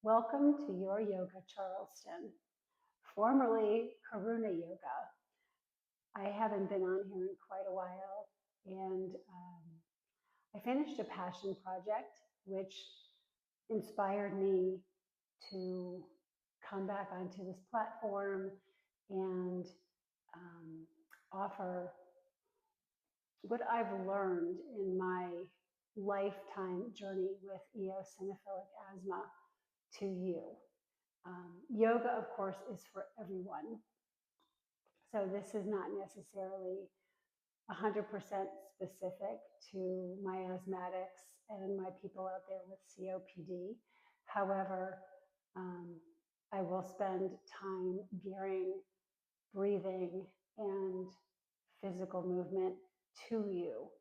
Welcome to Your Yoga Charleston, formerly Karuna Yoga. I haven't been on here in quite a while, and I finished a passion project which inspired me to come back onto this platform and offer what I've learned in my lifetime journey with eosinophilic asthma to you. Yoga, of course, is for everyone. So this is not necessarily 100% specific to my asthmatics and my people out there with COPD. However, um, I will spend time gearing breathing and physical movement to you.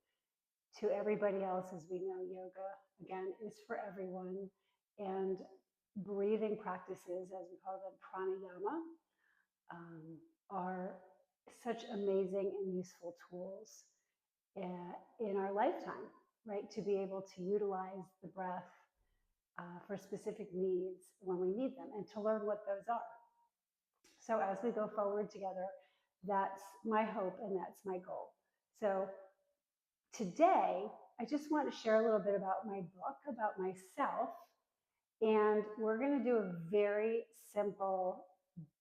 To everybody else, as we know, yoga, again, is for everyone. And breathing practices, as we call them, pranayama, are such amazing and useful tools in our lifetime, right? To be able to utilize the breath for specific needs when we need them and to learn what those are. So as we go forward together, that's my hope and that's my goal. So today, I just want to share a little bit about my book, about myself, and we're going to do a very simple,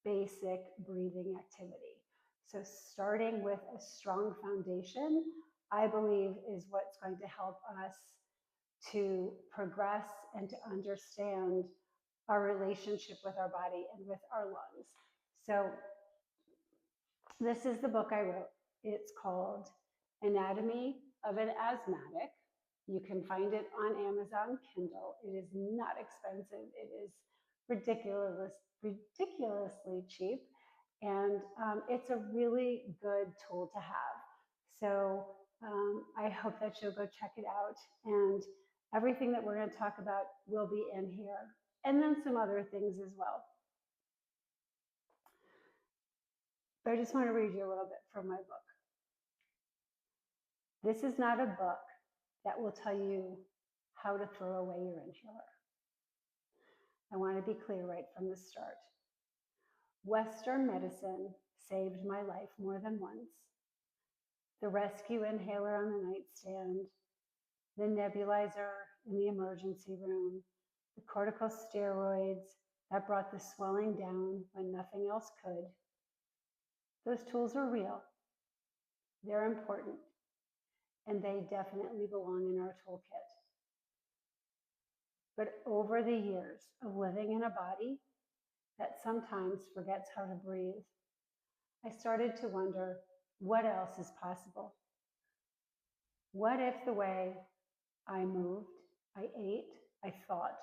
basic breathing activity. So starting with a strong foundation, I believe is what's going to help us to progress and to understand our relationship with our body and with our lungs. So this is the book I wrote. It's called Anatomy of an Asthmatic. You can find it on Amazon Kindle. It is not expensive. It is ridiculously cheap. And it's a really good tool to have. So I hope that you'll go check it out. And everything that we're going to talk about will be in here. And then some other things as well. But I just want to read you a little bit from my book. This is not a book that will tell you how to throw away your inhaler. I want to be clear right from the start. Western medicine saved my life more than once. The rescue inhaler on the nightstand, the nebulizer in the emergency room, the corticosteroids that brought the swelling down when nothing else could. Those tools are real. They're important. And they definitely belong in our toolkit. But over the years of living in a body that sometimes forgets how to breathe, I started to wonder what else is possible. What if the way I moved, I ate, I thought,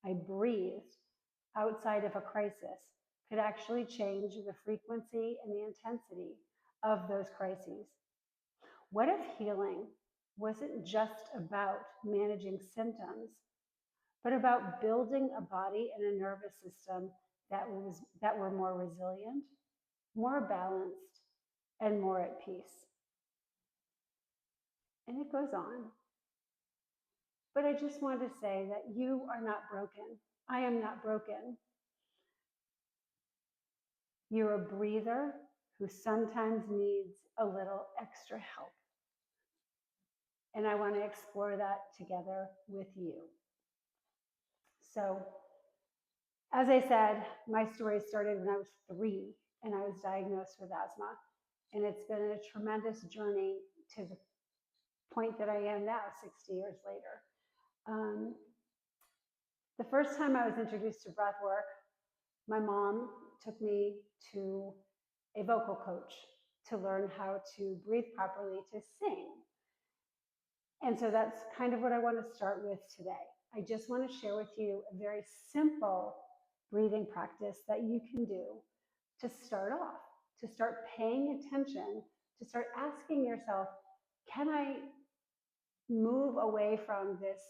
I breathed outside of a crisis could actually change the frequency and the intensity of those crises? What if healing wasn't just about managing symptoms, but about building a body and a nervous system that were more resilient, more balanced, and more at peace? And it goes on. But I just want to say that you are not broken. I am not broken. You're a breather who sometimes needs a little extra help. And I want to explore that together with you. So, as I said, my story started when I was 3 and I was diagnosed with asthma. And it's been a tremendous journey to the point that I am now, 60 years later. The first time I was introduced to breath work, my mom took me to a vocal coach to learn how to breathe properly to sing. And so that's kind of what I want to start with today. I just want to share with you a very simple breathing practice that you can do to start off, to start paying attention, to start asking yourself, can I move away from this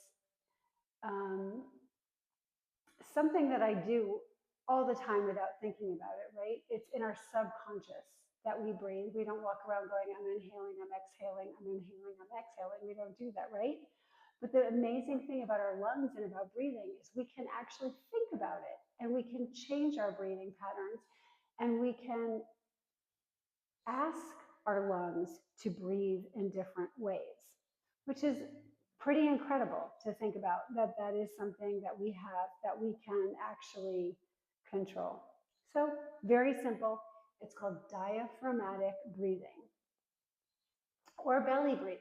something that I do all the time without thinking about it, right? It's in our subconscious that we breathe. We don't walk around going, I'm inhaling, I'm exhaling, I'm inhaling, I'm exhaling. We don't do that, right? But the amazing thing about our lungs and about breathing is we can actually think about change our breathing patterns, and we can ask our lungs to breathe in different ways, which is pretty incredible to think about, that that is something that we have, that we can actually control. So very simple. It's called diaphragmatic breathing or belly breathing.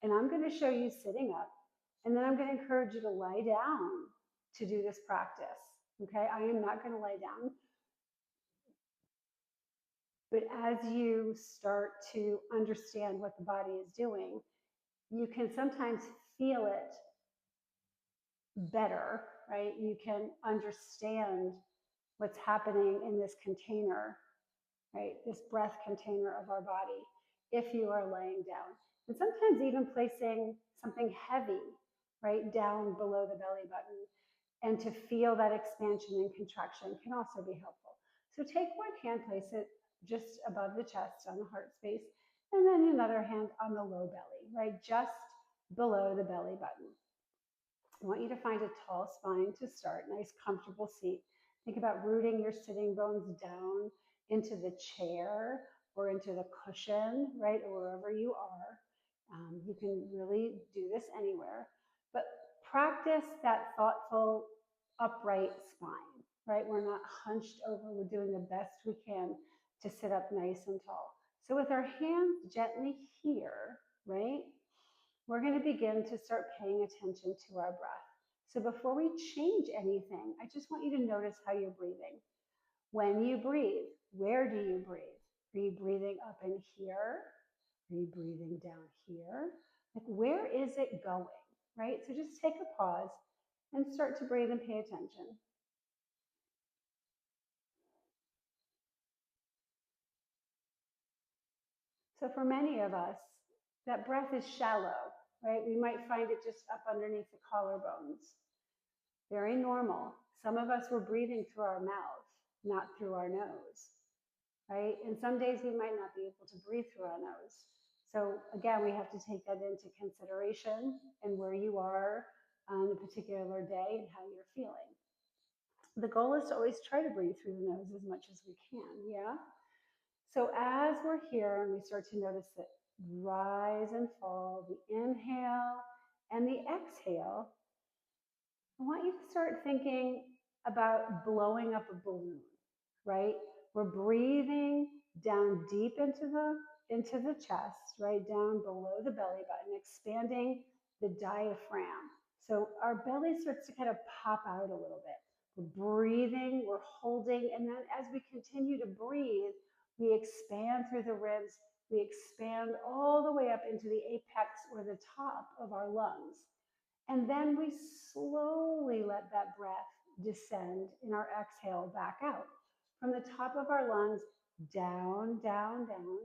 And I'm going to show you sitting up, and then I'm going to encourage you to lie down to do this practice. Okay, I am not going to lie down. But as you start to understand what the body is doing, you can sometimes feel it better, right? You can understand what's happening in this container, right? This breath container of our body, if you are laying down. And sometimes even placing something heavy, right, down below the belly button, and to feel that expansion and contraction can also be helpful. So take one hand, place it just above the chest on the heart space, and then another hand on the low belly, right, just below the belly button. I want you to find a tall spine to start, nice comfortable seat. Think about rooting your sitting bones down into the chair or into the cushion, right, or wherever you are. You can really do this anywhere, but practice that thoughtful upright spine, right? We're not hunched over, we're doing the best we can to sit up nice and tall. So with our hands gently here, right, we're going to begin to start paying attention to our breath. So before we change anything, I just want you to notice how you're breathing. When you breathe, where do you breathe? Are you breathing up in here? Are you breathing down here? Like, where is it going, right? So just take a pause and start to breathe and pay attention. So for many of us, that breath is shallow, right? We might find it just up underneath the collarbones. Very normal. Some of us were breathing through our mouth, not through our nose, right? And some days we might not be able to breathe through our nose. So again, we have to take that into consideration and where you are on a particular day and how you're feeling. The goal is to always try to breathe through the nose as much as we can, yeah? So as we're here and we start to notice the rise and fall, the inhale and the exhale, I want you to start thinking about blowing up a balloon, right? We're breathing down deep into the chest, right down below the belly button, expanding the diaphragm. So our belly starts to kind of pop out a little bit. We're breathing, we're holding, and then as we continue to breathe, we expand through the ribs, we expand all the way up into the apex or the top of our lungs. And then we slowly let that breath descend in our exhale back out from the top of our lungs, down, down, down.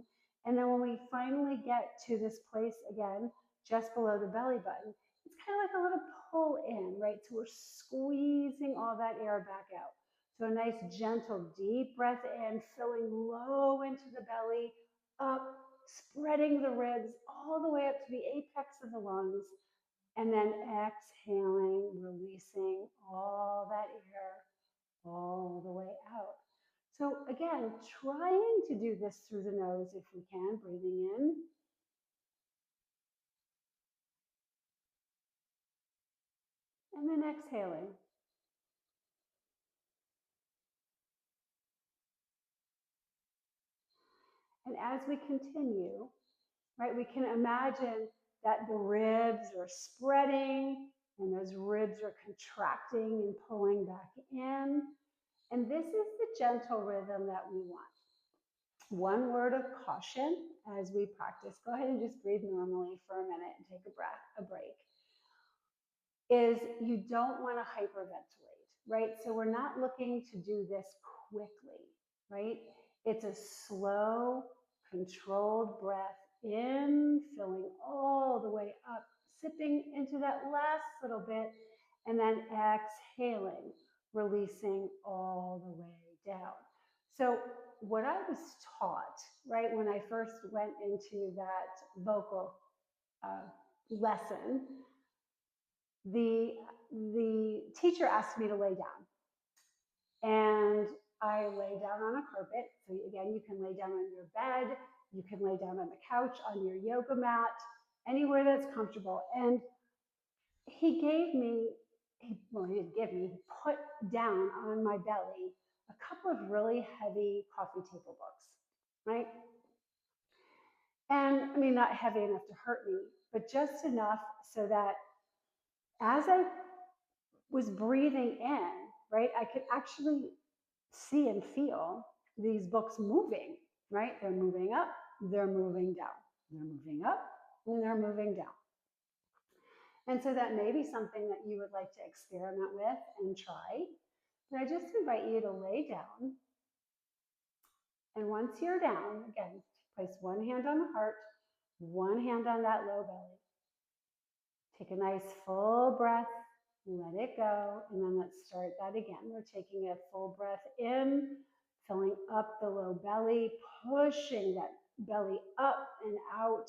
And then when we finally get to this place again, just below the belly button, it's kind of like a little pull in, right? So we're squeezing all that air back out. So a nice, gentle, deep breath in, filling low into the belly, up, spreading the ribs all the way up to the apex of the lungs. And then exhaling, releasing all that air all the way out. So again, trying to do this through the nose if we can, breathing in. And then exhaling. And as we continue, right, we can imagine that the ribs are spreading and those ribs are contracting and pulling back in. And this is the gentle rhythm that we want. One word of caution as we practice, go ahead and just breathe normally for a minute and take a break, is you don't want to hyperventilate, right? So we're not looking to do this quickly, right? It's a slow, controlled breath in, filling all the way up, sipping into that last little bit, and then exhaling, releasing all the way down. So what I was taught, right, when I first went into that vocal lesson, the teacher asked me to lay down. And I lay down on a carpet. So again, you can lay down on your bed, you can lay down on the couch, on your yoga mat, anywhere that's comfortable. And he gave me, well, he didn't give me, he put down on my belly a couple of really heavy coffee table books, right? And I mean, not heavy enough to hurt me, but just enough so that as I was breathing in, right, I could actually see and feel these books moving, right? They're moving up, they're moving down, they're moving up, and they're moving down. And so that may be something that you would like to experiment with and try. But I just invite you to lay down. And once you're down, again, place one hand on the heart, one hand on that low belly. Take a nice full breath, let it go, and then let's start that again. We're taking a full breath in, filling up the low belly, pushing that belly up and out,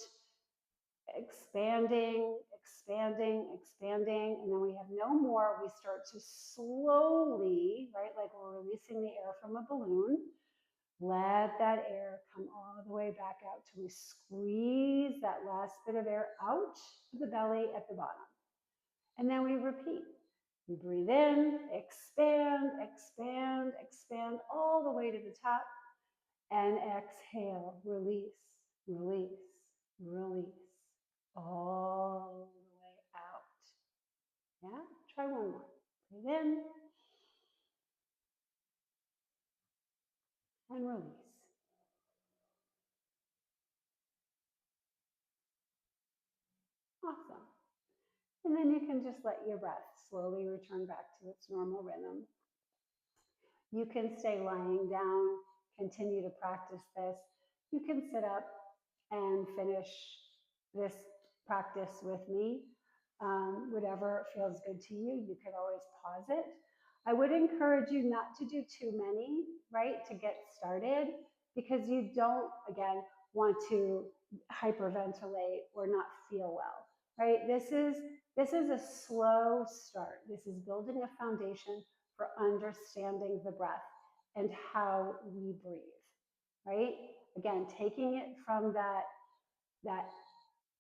expanding, expanding, expanding, and then we have no more. We start to slowly, right, like we're releasing the air from a balloon. Let that air come all the way back out till we squeeze that last bit of air out of the belly at the bottom. And then we repeat. We breathe in, expand, expand, expand all the way to the top, and exhale, release, release, release, all the way out. Yeah, try one more. Breathe in and release. Awesome. And then you can just let your breath slowly return back to its normal rhythm. You can stay lying down, continue to practice this. You can sit up and finish this practice with me. Whatever feels good to you, you could always pause it. I would encourage you not to do too many, right, to get started, because you don't, again, want to hyperventilate or not feel well, right? This is a slow start. This is building a foundation for understanding the breath and how we breathe, right? Again, taking it from that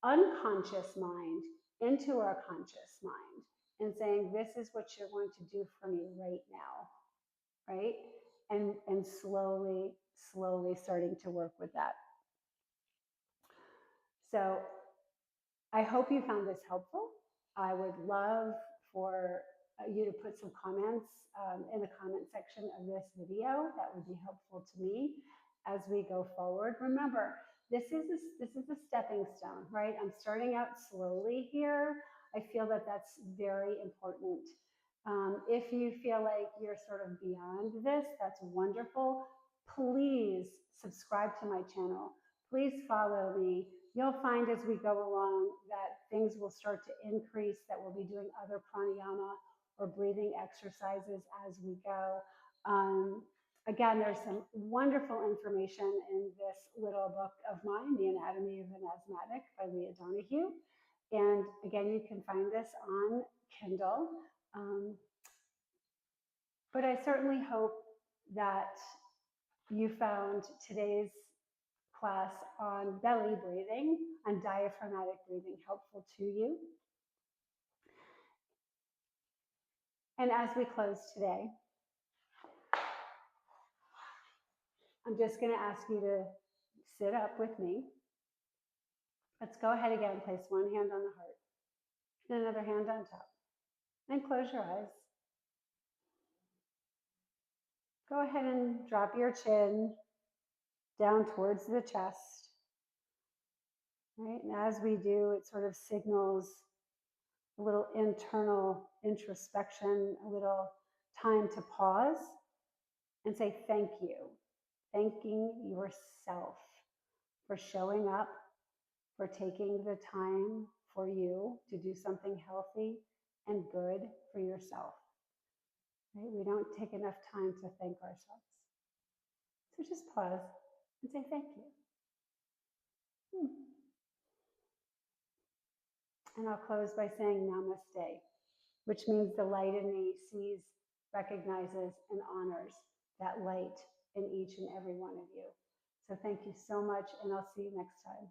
unconscious mind into our conscious mind and saying, this is what you're going to do for me right now, right? And slowly, slowly starting to work with that. So I hope you found this helpful. I would love for you to put some comments in the comment section of this video. That would be helpful to me as we go forward. Remember, this is a stepping stone, right? I'm starting out slowly here. I feel that that's very important. If you feel like you're sort of beyond this, that's wonderful. Please subscribe to my channel. Please follow me. You'll find as we go along that things will start to increase, that we'll be doing other pranayama or breathing exercises as we go. Again, there's some wonderful information in this little book of mine, The Anatomy of an Asthmatic by Leah Donahue. And again, you can find this on Kindle. But I certainly hope that you found today's class on belly breathing and diaphragmatic breathing helpful to you. And as we close today, I'm just going to ask you to sit up with me. Let's go ahead again. Place one hand on the heart and another hand on top. And close your eyes. Go ahead and drop your chin down towards the chest. Right? And as we do, it sort of signals a little internal introspection, a little time to pause and say thank you. Thanking yourself for showing up, for taking the time for you to do something healthy and good for yourself. Right? We don't take enough time to thank ourselves. So just pause and say thank you. And I'll close by saying namaste, which means the light in me sees recognizes and honors that light in each and every one of you. So thank you so much, and I'll see you next time.